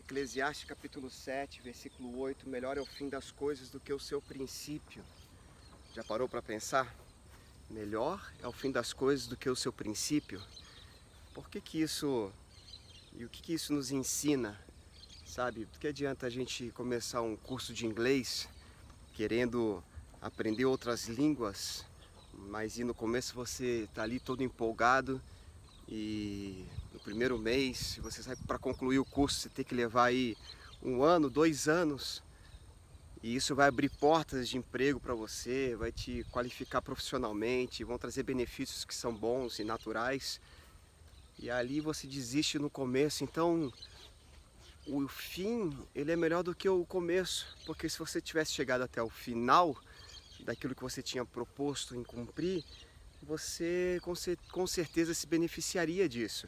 Eclesiastes capítulo 7, versículo 8, melhor é o fim das coisas do que o seu princípio. Já parou para pensar? Melhor é o fim das coisas do que o seu princípio? Por que isso, e o que isso nos ensina? Sabe, do que adianta a gente começar um curso de inglês querendo aprender outras línguas, mas no começo você está ali todo empolgado e no primeiro mês, você sabe, para concluir o curso você tem que levar aí 1 ano, 2 anos, e isso vai abrir portas de emprego para você, vai te qualificar profissionalmente, vão trazer benefícios que são bons e naturais, e ali você desiste no começo. Então o fim, ele é melhor do que o começo, porque se você tivesse chegado até o final daquilo que você tinha proposto em cumprir, você com certeza se beneficiaria disso.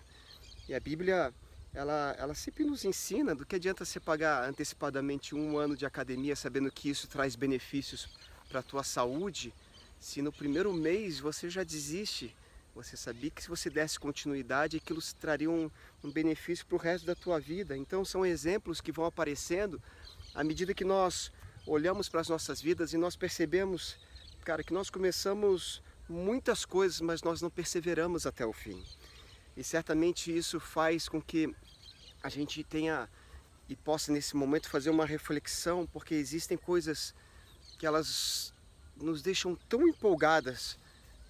E a Bíblia, ela sempre nos ensina do que adianta você pagar antecipadamente 1 ano de academia, sabendo que isso traz benefícios para a tua saúde, se no primeiro mês você já desiste. Você sabia que se você desse continuidade, aquilo traria um benefício para o resto da tua vida. Então são exemplos que vão aparecendo à medida que nós olhamos para as nossas vidas e nós percebemos, cara, que nós começamos muitas coisas, mas nós não perseveramos até o fim. E certamente isso faz com que a gente tenha e possa nesse momento fazer uma reflexão, porque existem coisas que elas nos deixam tão empolgadas,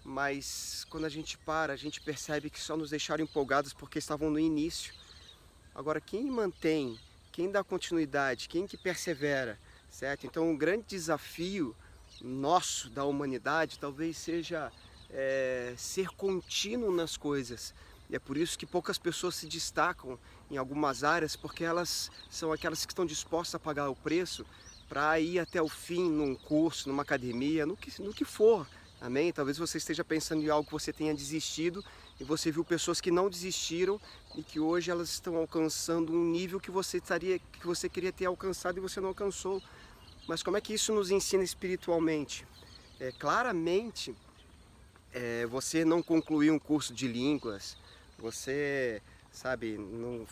mas quando a gente para, a gente percebe que só nos deixaram empolgados porque estavam no início. Agora, quem mantém, quem dá continuidade, quem que persevera, certo? Então, um grande desafio nosso, da humanidade, talvez seja ser contínuo nas coisas. E é por isso que poucas pessoas se destacam em algumas áreas, porque elas são aquelas que estão dispostas a pagar o preço para ir até o fim num curso, numa academia, no que for. Amém? Talvez você esteja pensando em algo que você tenha desistido e você viu pessoas que não desistiram e que hoje elas estão alcançando um nível que você queria ter alcançado e você não alcançou. Mas como é que isso nos ensina espiritualmente? Claramente, você não concluir um curso de línguas, você, sabe, não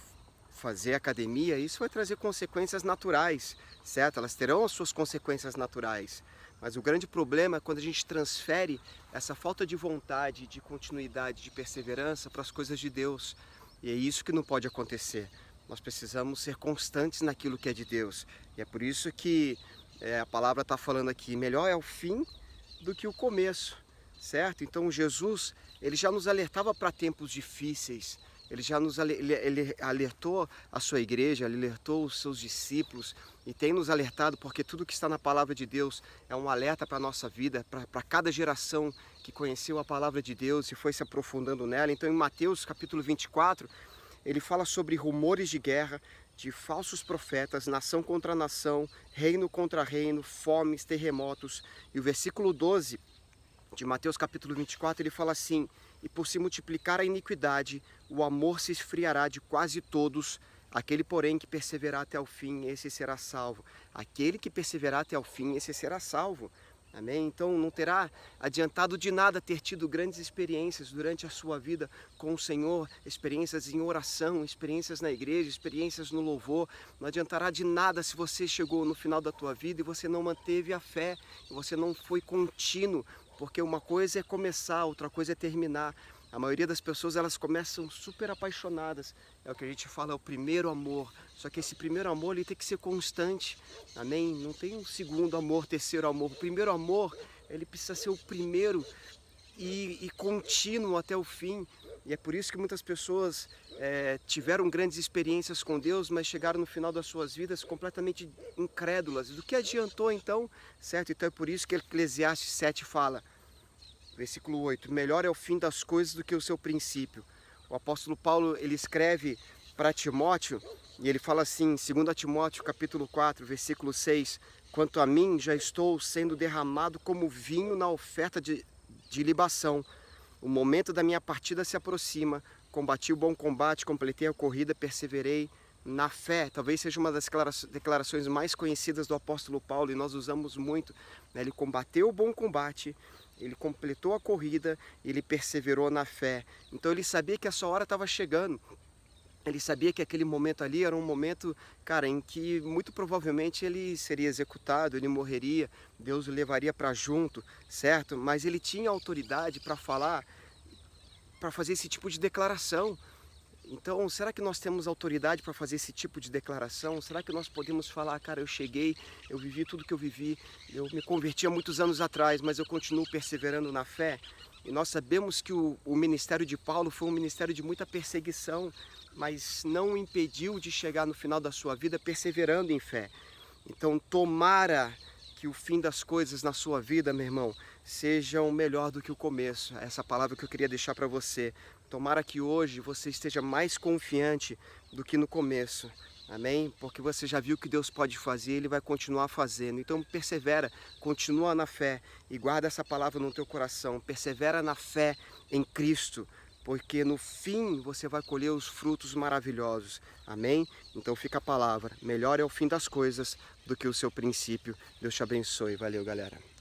fazer academia, isso vai trazer consequências naturais, certo? Elas terão as suas consequências naturais. Mas o grande problema é quando a gente transfere essa falta de vontade, de continuidade, de perseverança para as coisas de Deus. E é isso que não pode acontecer. Nós precisamos ser constantes naquilo que é de Deus. E é por isso que a palavra está falando aqui, melhor é o fim do que o começo, certo? Então Jesus, ele já nos alertava para tempos difíceis. Ele já ele alertou a sua igreja, ele alertou os seus discípulos e tem nos alertado, porque tudo que está na palavra de Deus é um alerta para a nossa vida, para cada geração que conheceu a palavra de Deus e foi se aprofundando nela. Então em Mateus capítulo 24, ele fala sobre rumores de guerra, de falsos profetas, nação contra nação, reino contra reino, fomes, terremotos. E o versículo 12 de Mateus capítulo 24, ele fala assim: e por se multiplicar a iniquidade, o amor se esfriará de quase todos, aquele porém que perseverar até o fim, esse será salvo. Aquele que perseverar até o fim, esse será salvo. Amém? Então não terá adiantado de nada ter tido grandes experiências durante a sua vida com o Senhor, experiências em oração, experiências na igreja, experiências no louvor. Não adiantará de nada se você chegou no final da tua vida e você não manteve a fé, e você não foi contínuo, porque uma coisa é começar, outra coisa é terminar. A maioria das pessoas, elas começam super apaixonadas, é o que a gente fala, é o primeiro amor. Só que esse primeiro amor, ele tem que ser constante, amém? Não tem um segundo amor, terceiro amor. O primeiro amor, ele precisa ser o primeiro e contínuo até o fim. E é por isso que muitas pessoas tiveram grandes experiências com Deus, mas chegaram no final das suas vidas completamente incrédulas. Do que adiantou então, certo? Então é por isso que Eclesiastes 7 fala, versículo 8, melhor é o fim das coisas do que o seu princípio. O apóstolo Paulo, ele escreve para Timóteo, e ele fala assim, 2 Timóteo capítulo 4, versículo 6, quanto a mim, já estou sendo derramado como vinho na oferta de libação. O momento da minha partida se aproxima, combati o bom combate, completei a corrida, perseverei na fé. Talvez seja uma das declarações mais conhecidas do apóstolo Paulo, e nós usamos muito, né? Ele combateu o bom combate, ele completou a corrida, ele perseverou na fé. Então ele sabia que a sua hora estava chegando. Ele sabia que aquele momento ali era um momento, cara, em que muito provavelmente ele seria executado, ele morreria, Deus o levaria para junto, certo? Mas ele tinha autoridade para falar, para fazer esse tipo de declaração. Então, será que nós temos autoridade para fazer esse tipo de declaração? Será que nós podemos falar, cara, eu cheguei, eu vivi tudo que eu vivi, eu me converti há muitos anos atrás, mas eu continuo perseverando na fé? E nós sabemos que o ministério de Paulo foi um ministério de muita perseguição, mas não o impediu de chegar no final da sua vida perseverando em fé. Então, tomara que o fim das coisas na sua vida, meu irmão, sejam melhor do que o começo. Essa palavra que eu queria deixar para você. Tomara que hoje você esteja mais confiante do que no começo. Amém? Porque você já viu que Deus pode fazer, Ele vai continuar fazendo. Então persevera, continua na fé e guarda essa palavra no teu coração. Persevera na fé em Cristo, porque no fim você vai colher os frutos maravilhosos. Amém? Então fica a palavra. Melhor é o fim das coisas do que o seu princípio. Deus te abençoe. Valeu, galera.